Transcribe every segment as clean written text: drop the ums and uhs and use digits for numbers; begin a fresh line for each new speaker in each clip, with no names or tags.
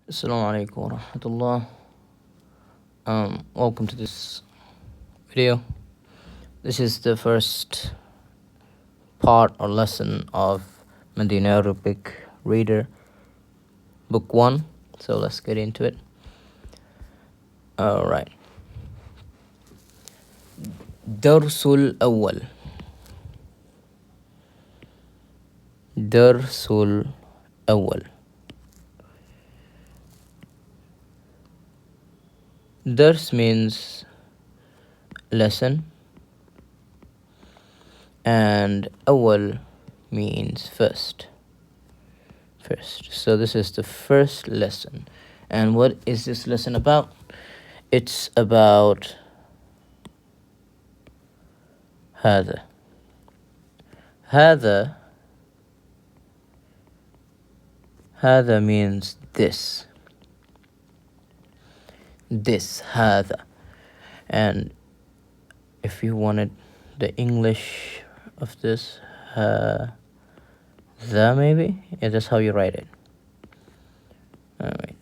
Assalamu alaikum wa rahmatullah. Welcome to this video. This is the first part or lesson of Madinah Arabic Reader Book 1. So let's get into it. Alright. Darsul Awwal. Darsul Awwal. Dars means lesson, and awal means first. So this is the first lesson. And what is this lesson about? It's about هذا. هذا means this. هذا. And if you wanted the English of this, the maybe? Yeah, that's how you write it. Alright.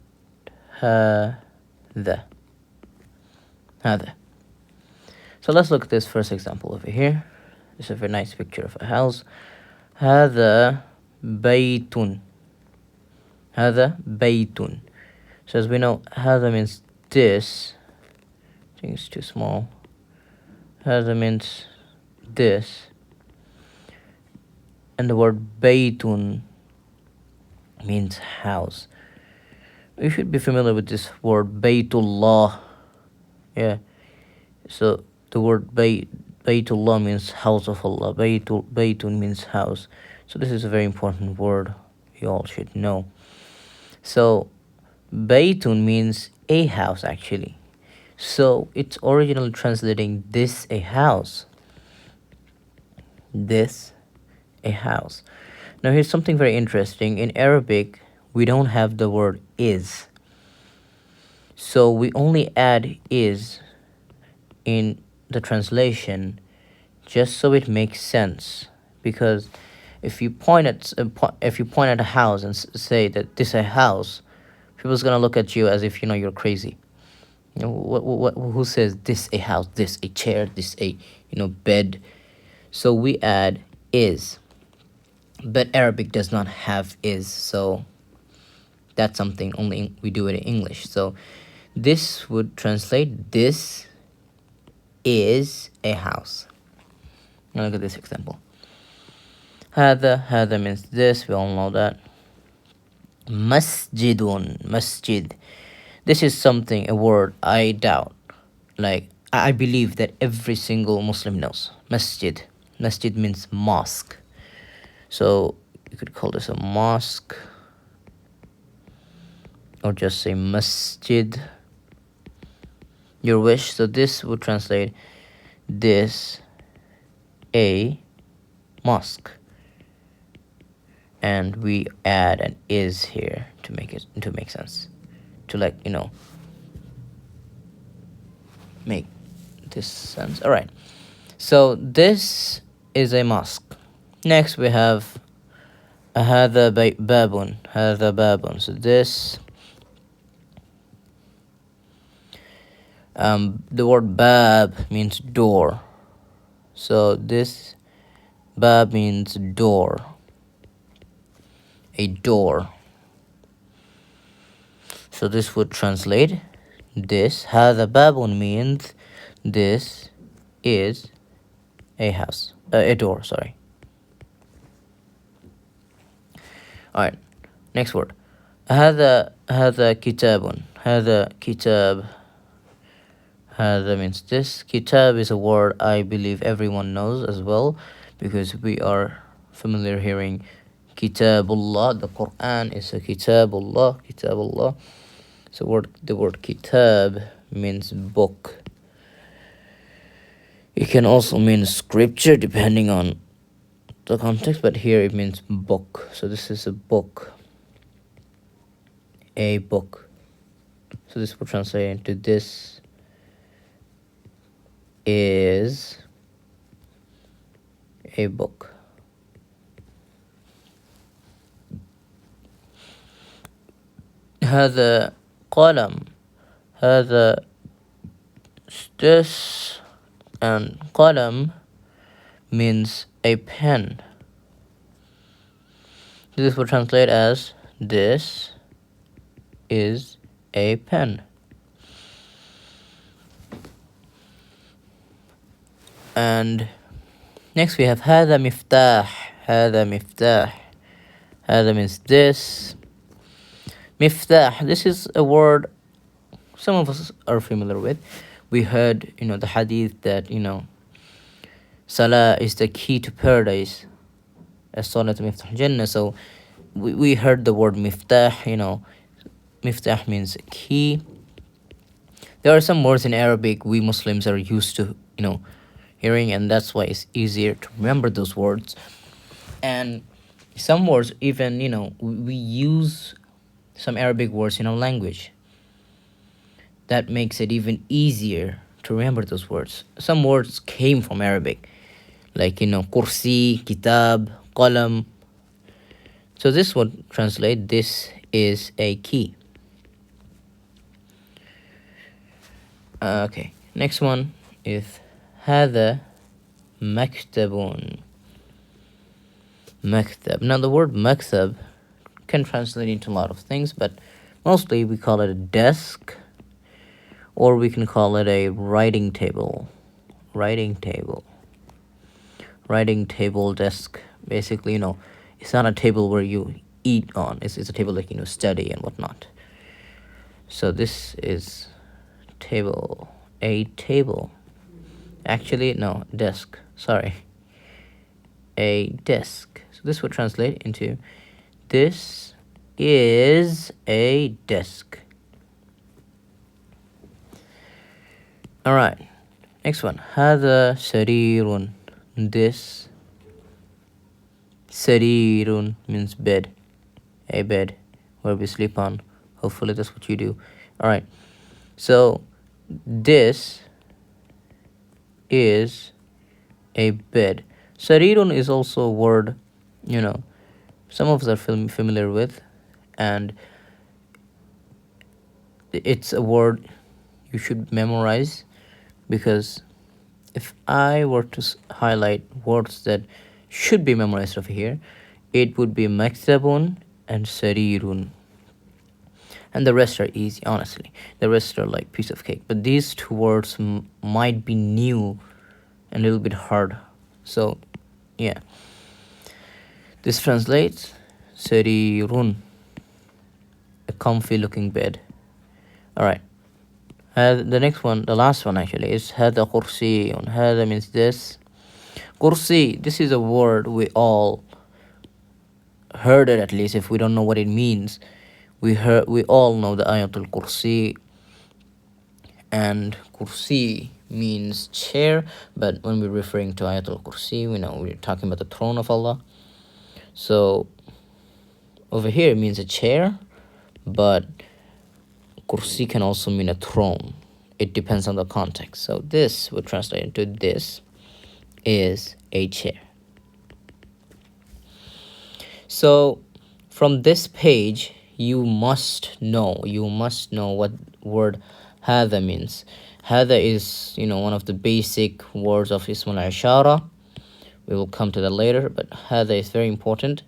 هذا. So let's look at this first example over here. This is a very nice picture of a house. هذا بيت. هذا بيت. So as we know, هذا means this. I think it's too small. هذا means this. And the word baytun means house. You should be familiar with this word baytullah. Yeah. So the word baytullah means house of Allah. Baytun means house. So this is a very important word you all should know. So baytun means a house actually. So it's originally translating this a house. This a house. Now here's something very interesting. In Arabic, we don't have the word is. So we only add is in the translation just so it makes sense. Because if you point at a house and say that this a house, people's gonna look at you as if you're crazy. Who says this a house, this a chair, this a bed? So we add is. But Arabic does not have is, so that's something only we do it in English. So this would translate this is a house. Now look at this example. هذا means this, we all know that. Masjid. This is something, a word I doubt. Like, I believe that every single Muslim knows. Masjid. Masjid means mosque. So you could call this a mosque, or just say masjid. Your wish. So this would translate this a mosque, and we add an is here to make sense, to make this sense. All right. So this is a mosque. Next we have هذا باب. So this the word bab means door. So this bab means door. A door. So this would translate this. هذا باب means this is a house, a door, sorry. Alright, next word. هذا كتاب. هذا كتاب. هذا means this. Kitab is a word I believe everyone knows as well, because we are familiar hearing Kitabullah. The Quran is a Kitabullah. So the word kitab means book. It can also mean scripture depending on the context, but here it means book. So this is a book. A book. So this will translate into this is a book. هذا قلم. هذا this, and قلم means a pen. This would translate as this is a pen. And next we have هذا مفتاح. هذا مفتاح. هذا means this. مفتاح, this is a word some of us are familiar with. We heard, the hadith that, Salah is the key to paradise. As-salatu miftah jannah. So we heard the word miftah, miftah means key. There are some words in Arabic we Muslims are used to, hearing, and that's why it's easier to remember those words. And some words even, we use some Arabic words in our language. That makes it even easier to remember those words. Some words came from Arabic, like, kursi, kitab, qalam. So this would translate, this is a key. Okay, next one is هذا مكتب. Maktab. Now the word maktab can translate into a lot of things, but mostly we call it a desk, or we can call it a writing table. Writing table, desk. Basically, it's not a table where you eat on. It's a table like, study and whatnot. So this is table. A table. Actually, no, desk. Sorry. A desk. So this would translate into, this is a desk. All right. Next one. هذا سرير. This. سرير means bed. A bed where we sleep on. Hopefully that's what you do. All right. So this is a bed. Sarirun is also a word, some of us are familiar with, and it's a word you should memorize, because if I were to highlight words that should be memorized over here, it would be maktabun and sarirun. And the rest are easy, honestly. The rest are like piece of cake. But these two words might be new and a little bit hard. So, yeah. This translates sarirun, a comfy looking bed. Alright. The next one, the last one actually, is هذا kursi. هذا means this. Kursi, this is a word we all heard it, at least if we don't know what it means. We all know the Ayatul Kursi, and Kursi means chair, but when we're referring to Ayatul Kursi, we know we're talking about the throne of Allah. So over here it means a chair, but Kursi can also mean a throne. It depends on the context. So this would translate into, this is a chair. So from this page, you must know what word هذا means. هذا is, one of the basic words of Ism al-Ishara. We will come to that later, but هذا is very important.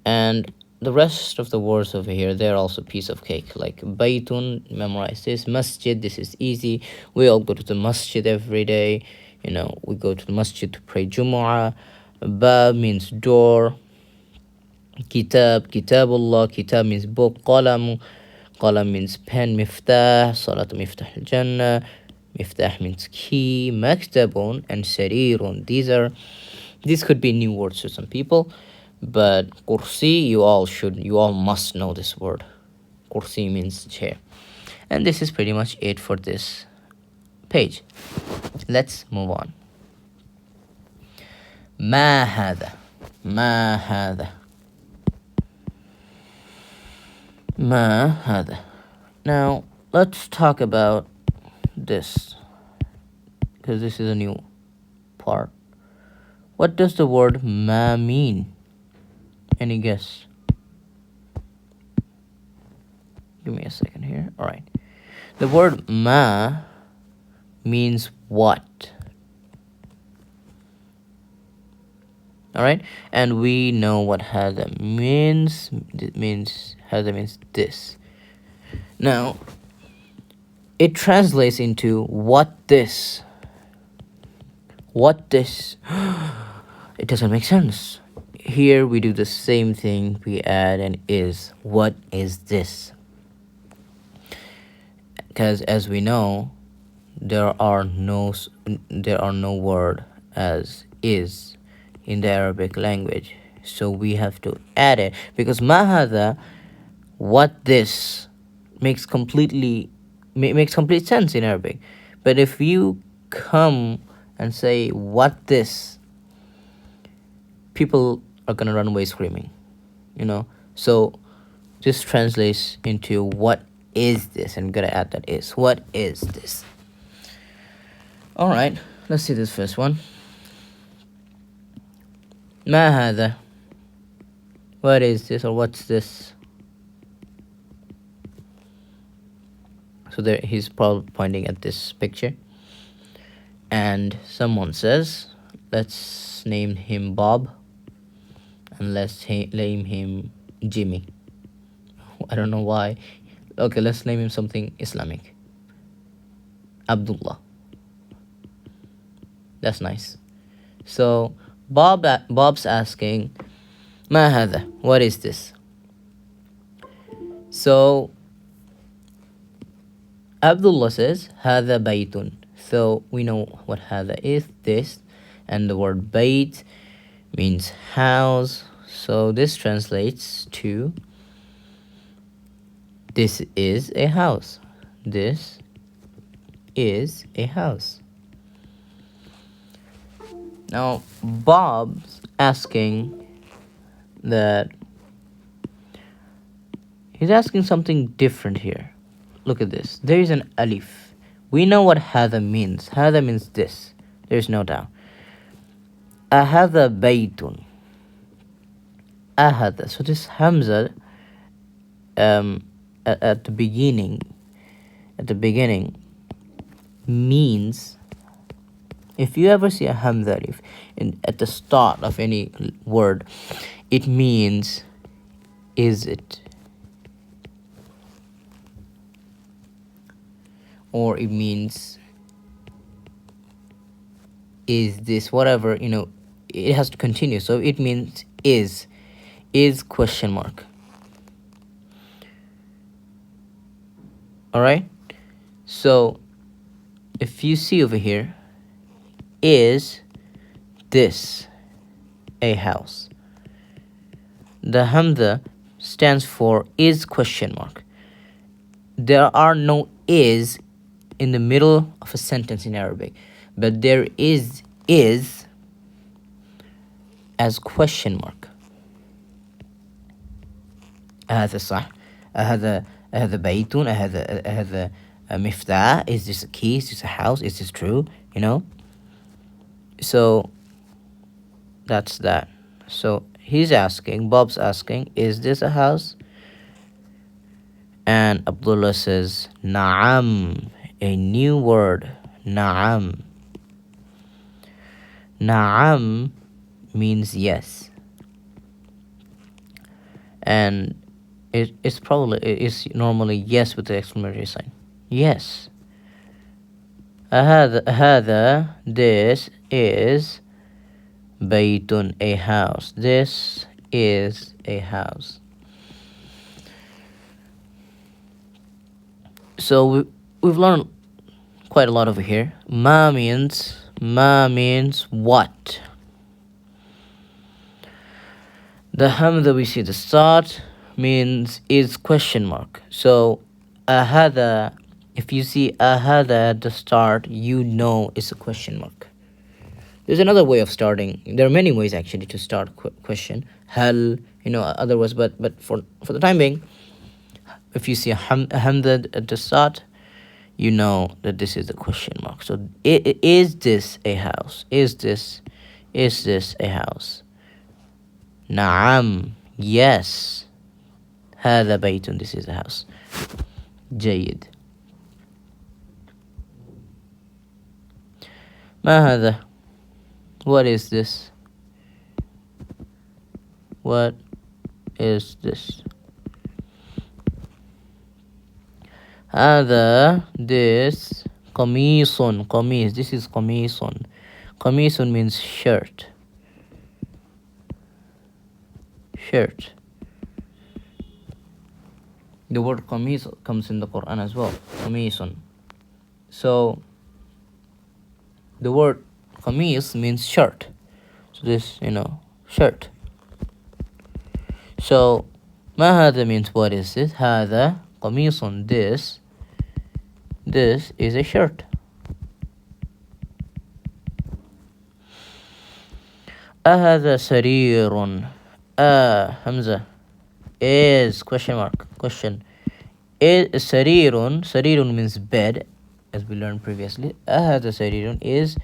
And the rest of the words over here, they're also piece of cake. Like baytun, memorize this. Masjid, this is easy. We all go to the masjid every day. We go to the masjid to pray Jumu'ah. Bab means door. Kitab, kitabullah. Kitab means book. Qalam, qalam means pen. Miftah, salatu miftah al-jannah. Miftah means key. Maktabun and sarirun. These could be new words to some people, but kursi, you all must know this word. Kursi means chair. And this is pretty much it for this page. Let's move on. ما هذا. ما هذا. ما هذا. Now, let's talk about this, because this is a new part. What does the word ma mean? Any guess? Give me a second here. All right. The word ma means what? All right, and we know what hada means. It means hada means this. Now, it translates into what this. What this? It doesn't make sense. Here we do the same thing. We add an is. What is this? Because as we know, there are no word as is in the Arabic language, so we have to add it, because ma hada, what this, makes complete sense in Arabic. But if you come and say what this, people are gonna run away screaming, so this translates into what is this, and I'm gonna add that is. What is this? All right, let's see this first one. Ma hada, what is this, or what's this? So there, he's probably pointing at this picture, and someone says, let's name him Bob, and let's name him Jimmy. I don't know why. Okay, let's name him something Islamic. Abdullah. That's nice. So Bob's asking, Ma hada, what is this? So Abdullah says, Hada baytun. So we know what hada is, this, and the word bayt means house. So this translates to, this is a house. This is a house. Now, Bob's asking that, he's asking something different here. Look at this. There is an alif. We know what hada means. Hada means this. There's no doubt. Ahada baytun. Ahada. So this hamza at the beginning means, if you ever see a hamza alif at the start of any word, it means, is it? Or it means, is this? Whatever, it has to continue. So it means is question mark. All right. So if you see over here, is this a house? The hamza stands for is question mark. There are no is in the middle of a sentence in Arabic, but there is as question mark. هذا صح. هذا بيت. هذا مفتاح. Is this a key? Is this a house? Is this true? So that's that. So Bob's asking, is this a house? And Abdullah says, Na'am. A new word, Na'am. Na'am means yes. And it's normally yes with the exclamatory sign. Yes. هذا, this is baytun, a house. This is a house. So we've learned quite a lot over here. Ma means what? The hamza we see the start means is question mark. So ahada, if you see ahada at the start, you know it's a question mark. There's another way of starting. There are many ways actually to start question. Hal, other words, but for the time being, if you see a hamza at the start, you know that this is the question mark. So is this a house? Is this a house? Na'am, yes. هذا بيت, this is a house. جيد. ما هذا, what is this, what is this. هذا, this. قميص, قميص, this is قميص. قميص means shirt. Shirt. The word qamis comes in the Quran as well. Qamisun. So the word qamis means shirt. So this, shirt. So ما هذا means what is this? هذا قميص, this is a shirt. أهذا سرير. Hamza. Is question mark, question. Is sarirun means bed, as we learned previously. أهذا sarirun, is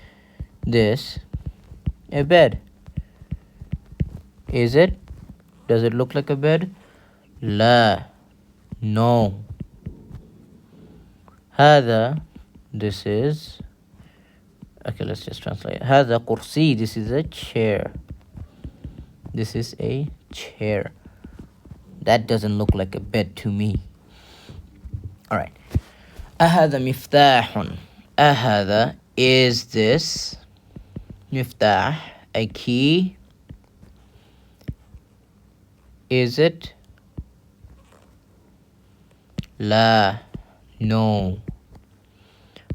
this a bed? Is it? Does it look like a bed? لا, no. هذا, this is, okay, let's just translate. هذا كرسي, this is a chair. This is a chair. That doesn't look like a bed to me. Alright. أهذا مفتاح. أهذا, is this مفتاح a key? Is it? لا, no.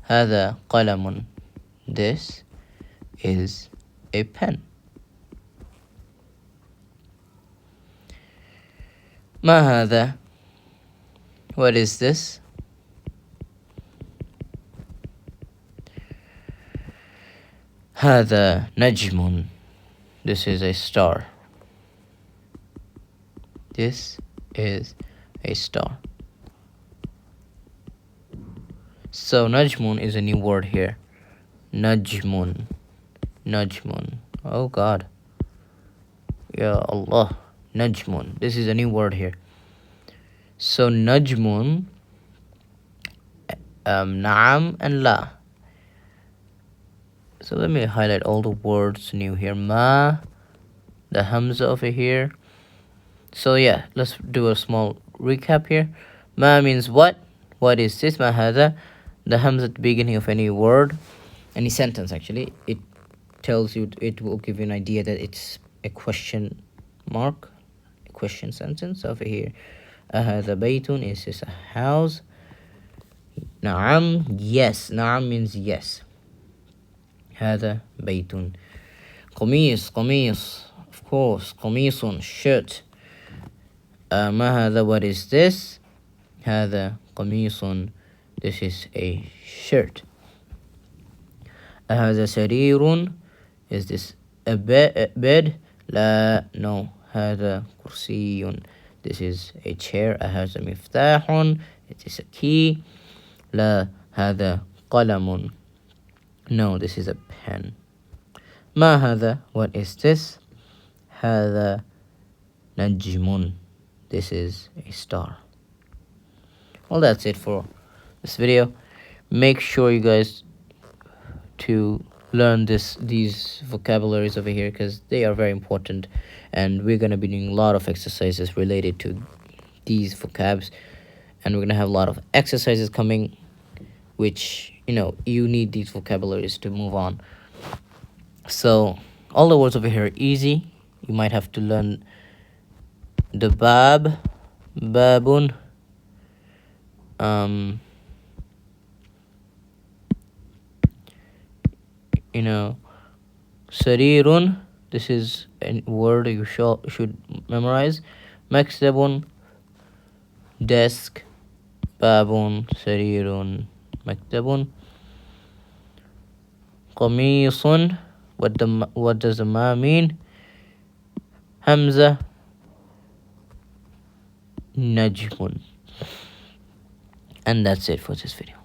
هذا قلم. This is a pen. ما هذا? What is this? هذا نجم. This is a star. This is a star. So najmun is a new word here. Najmun. Najmun. Oh God. Ya Allah. Najmun. This is a new word here. So najmun, na'am and la. So let me highlight all the words new here. Ma, the hamza over here. So yeah, let's do a small recap here. Ma means what? What is this? Ma hada. The hamza at the beginning of any word, any sentence actually. It tells you, it will give you an idea that it's a question mark, a question sentence over here. Ahada baytun, is this a house? Na'am, yes. Na'am means yes. Hada baytun. Qamis, qamis, of course. Qamisun, shirt. Ma hada, what is this? Hada qamisun, this is a shirt. Ahada sarirun, is this a bed? La, no. Hada kursiyun, this is a chair. Ahada miftahun, it is a key. La, hada qalamun, no, this is a pen. Ma hada, what is this? Hada najmun, this is a star. Well, that's it for this video. Make sure you guys to learn these vocabularies over here, because they are very important, and we're going to be doing a lot of exercises related to these vocabs, and we're going to have a lot of exercises coming, which you need these vocabularies to move on. So all the words over here are easy. You might have to learn the bab, babun, sarirun, this is a word you should memorize. Maktabun, desk. Babun, sarirun, maktabun. Qamisun, what does the ma mean? Hamza, najmun. And that's it for this video.